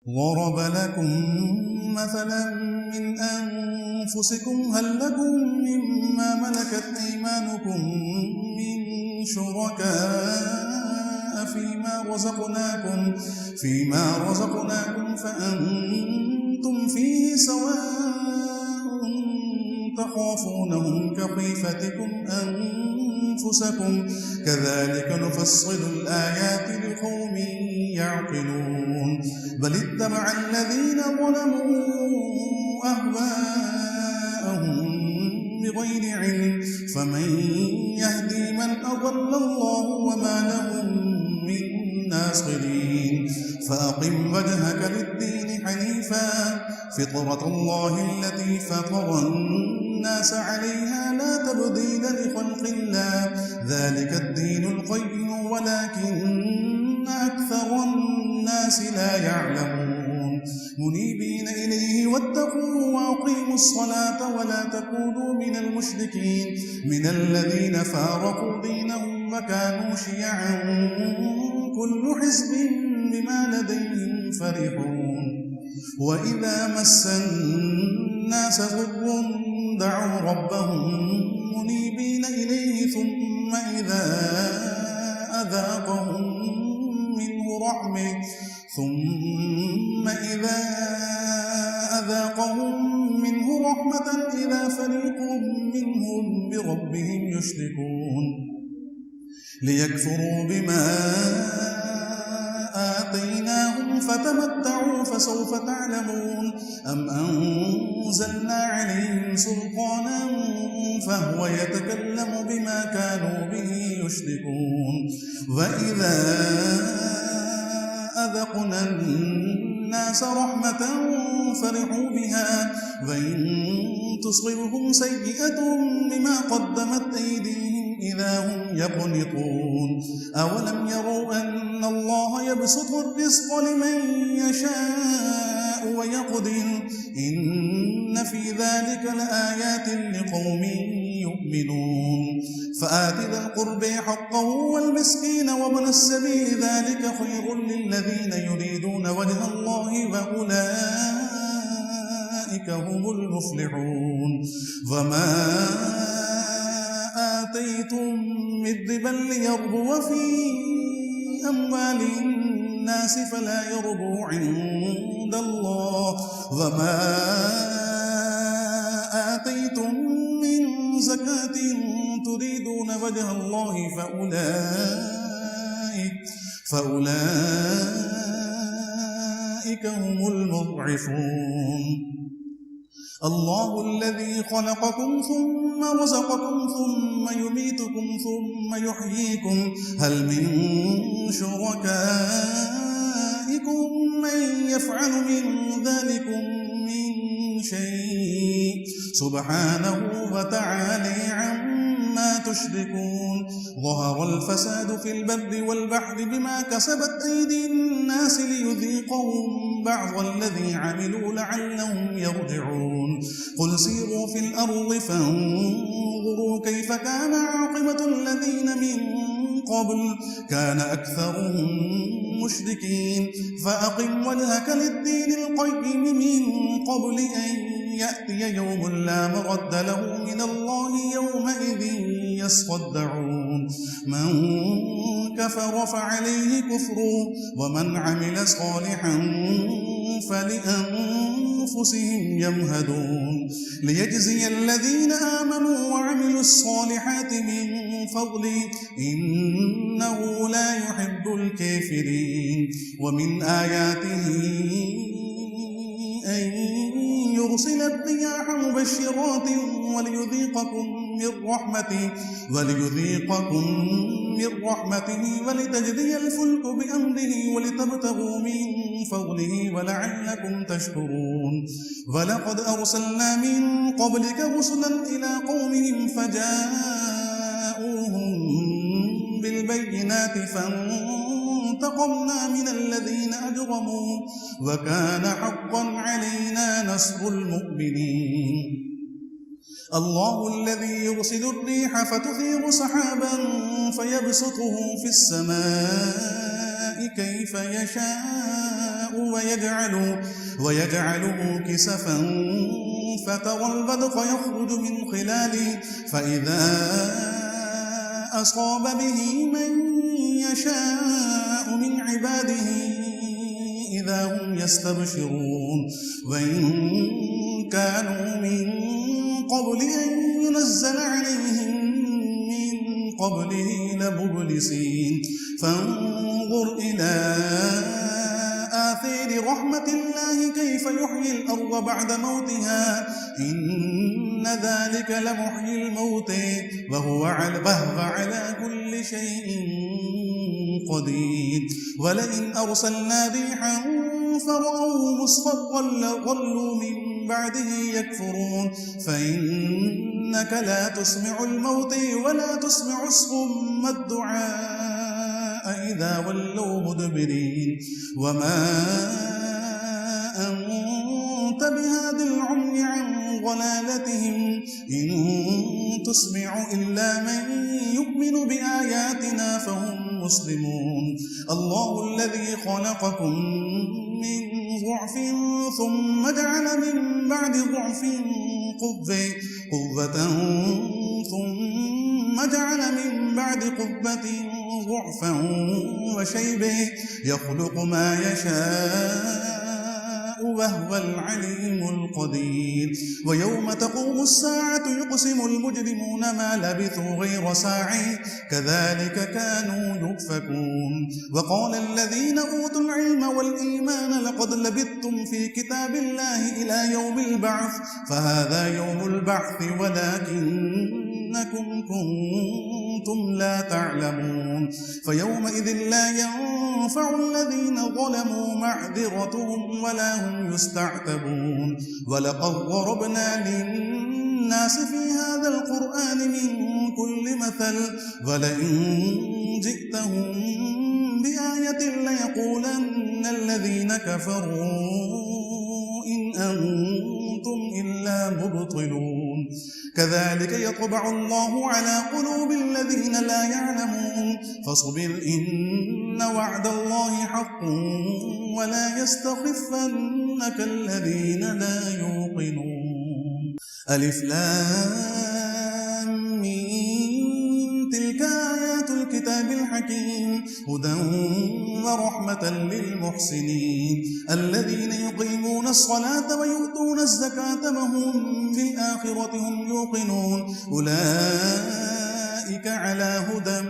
ضرب لكم مثلا من أنفسكم هل لكم مما ملكت أيمانكم من شركاء فيما رزقناكم فأنتم فيه سواء تخافونهم كخيفتكم أنفسكم كذلك نفصل الآيات لقوم يعقلون بل اتبع الذين ظلموا أهواءهم بغير علم فمن يهدي من أضل الله وما لهم من ناصرين فأقم وجهك للدين حنيفا فطرة الله التي فطر الناس عليها لا تبديل لخلق الله ذلك الدين القيم ولكن أكثر الناس لا يعلمون منيبين إليه واتقوا وأقيموا الصلاة ولا تكونوا من المشركين من الذين فارقوا دينهم وكانوا شيعا كل حزب بما لديهم فرحون وإذا مس الناس ضر دعوا ربهم منيبين إليه ثم إذا أذاقهم منه رحمة إذا فريق منهم بربهم يشركون ليكفروا بما آتيناهم فتمتعوا فسوف تعلمون أم أنزلنا عليهم سلطانا فهو يتكلم بما كانوا به يشركون وإذا أذقنا الناس رحمة فرحوا بها وإن تصبهم سيئة بما قدمت أيديهم إذا هم يقنطون أولم يروا أن الله يبسط الرزق لمن يشاء ويقدر إن في ذلك لآيات لقوم يؤمنون فآت ذا القرب حقه والمسكين وابن السبيل ذلك خير للذين يريدون وجه الله وأولئك هم المفلحون وما آتيتم من ربا ليربو في أموال الناس فلا يربو عند الله وما آتيتم من زكاة تريدون وجه الله فأولئك هم المضعفون الله الذي خلقكم ثم رزقكم ثم يميتكم ثم يحييكم هل من شركائكم من يفعل من ذلكم من شيء سبحانه وتعالى عما تشركون ظهر الفساد في البر والبحر بما كسبت أيدي الناس ليذيقهم بعض الذي عملوا لعلهم يرجعون قل سيروا في الأرض فانظروا كيف كان عاقبة الذين من قبل كان أكثرهم مشركين فأقم وجهك للدين القيم من قبل أن يأتي يوم لا مرد له من الله يومئذ يصدعون من كفر فعليه كفره ومن عمل صالحا فلأنفسهم يمهدون ليجزي الذين آمنوا وعملوا الصالحات من فضله إنه لا يحب الكافرين ومن آياته أن يرسل الرياح مبشرات وليذيقكم من رحمته ولتجري الفلك بأمره ولتبتغوا من فضله ولعلكم تشكرون ولقد أرسلنا من قبلك رسلا إلى قومهم فجاءوهم بالبينات فانتقمنا من الذين أجرموا وكان حقا علينا نصر المؤمنين الله الذي يرسل الريح فتثير سحابا فيبسطه في السماء كيف يشاء ويجعله كسفا فترى البدق يخرج من خلاله فإذا أصاب به من يشاء من عباده إذا هم يستبشرون وإن كانوا من قبل أن ينزل عليهم من قبله لمبلسين فانظر إلى آثار رحمة الله كيف يحيي الأرض بعد موتها إن ذلك لمحيي الموت وهو على كل شيء قدير ولئن أرسلنا ريحا فرأوه مصفرا لظلوا من بعده يكفرون فإنك لا تسمع الموت ولا تسمع الصم الدعاء إذا ولوا مدبرين وما أنت بهاد العمي عن ضلالتهم إن تسمع إلا من يؤمن بآياتنا فهم مسلمون الله الذي خلقكم من ضعف ثم جعل من بعد ضعف قوة ثم جعل من بعد قوة ضعفا وشيبا يخلق ما يشاء وهو العليم القدير ويوم تقوم الساعة يقسم المجرمون ما لبثوا غير ساعة كذلك كانوا يؤفكون وقال الذين أوتوا العلم والإيمان لقد لبثتم في كتاب الله إلى يوم البعث فهذا يوم البعث ولكنكم كنتم لا تعلمون فيومئذ لا ينفع الذين ظلموا معذرتهم ولا هم يستعتبون ولقد ضربنا للناس في هذا القرآن من كل مثل ولئن جئتهم بآية ليقولن الذين كفروا إن أنتم إلا مبطلون كذلك يطبع الله على قلوب الذين لا يعلمون فاصبر إن وعد الله حق ولا يستخفنك الذين لا يوقنون ألف لام ميم تلك آيات الكتاب الحكيم هدى ورحمة للمحسنين الذين يقيمون الصلاة ويؤتون الزكاة وهم بالآخرة هم يوقنون أولئك على هدى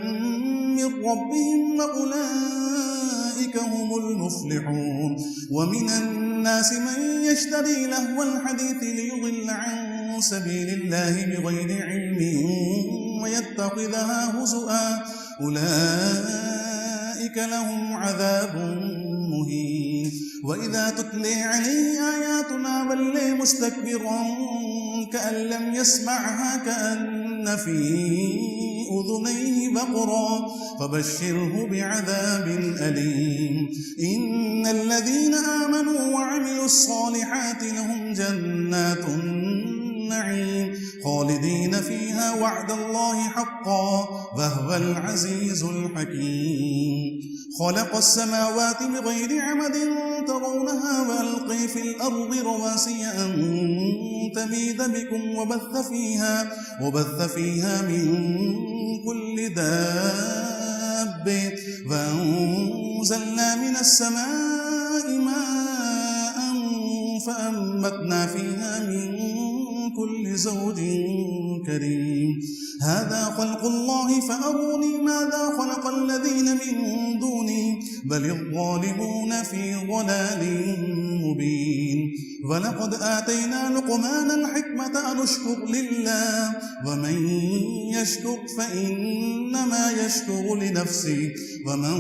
من ربهم وأولئك هم المفلحون ومن الناس من يشتري لهو الحديث ليضل عن سبيل الله بغير علم ويتخذها هزؤا أولئك لهم عذاب مهين وإذا تتلي عليه آياتنا ولي مستكبرا كأن لم يسمعها كأن في أذنيه بقرا فبشره بعذاب أليم إن الذين آمنوا وعملوا الصالحات لهم جنات النعيم خالدين فيها وعد الله حقا وهو العزيز الحكيم خلق السماوات بغير عمد ترونها وألقي في الأرض رواسي أن تميد بكم وبث فيها من كل دابة وأنزلنا من السماء ماء فأنبتنا فيها من كل زوج كريم هذا خلق الله فأروني ماذا خلق الذين من دونه بل الظالمون في ضلال مبين ولقد آتينا لقمان الحكمة أن اشكر لله ومن يشكر فإنما يشكر لنفسه ومن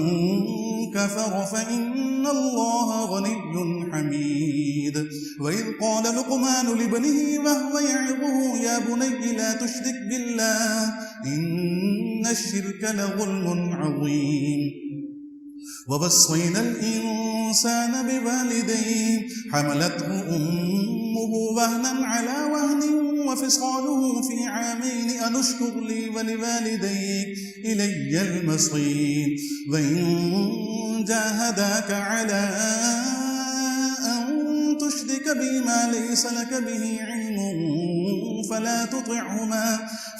كفر فإن الله غني حميد وإذ قال لقمان لابنه وهو يعظه يا بني لا تشرك بالله إن الشرك لظلم عظيم ووصينا الإنسان بوالديه حملته أمه وهنا على وهن وفصاله في عامين أن اشكر لي ولوالديك إلي المصير وإن جاهداك على يأتينك بما ليس لك به علم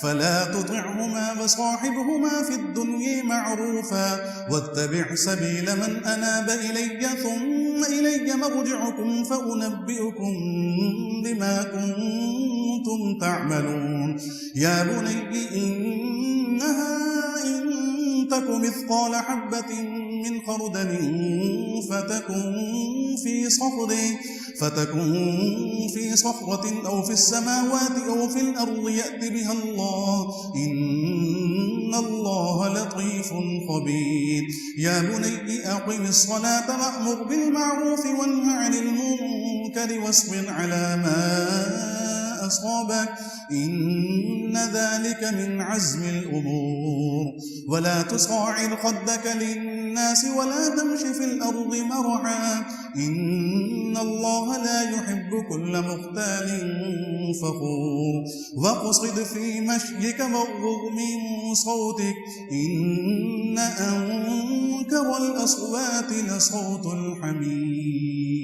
فلا تطعهما وصاحبهما في الدنيا معروفا واتبع سبيل من أناب إلي ثم إلي مرجعكم فأنبئكم بما كنتم تعملون يا بني إنها إن تك مثقال حبة من خردل فتكن في صخرة أو في السماوات أو في الأرض يأت بها الله إن الله لطيف خبير يا بني أقم الصلاة وأمر بالمعروف وانه عن المنكر واصبر على ما أصابك إن ذلك من عزم الأمور ولا تصاعر خدك للناس ولا تمش في الأرض مرحا إن الله لا يحب كل مختال فخور واقصد في مشيك واغضض من صوتك إن أنكر الأصوات لصوت الحمير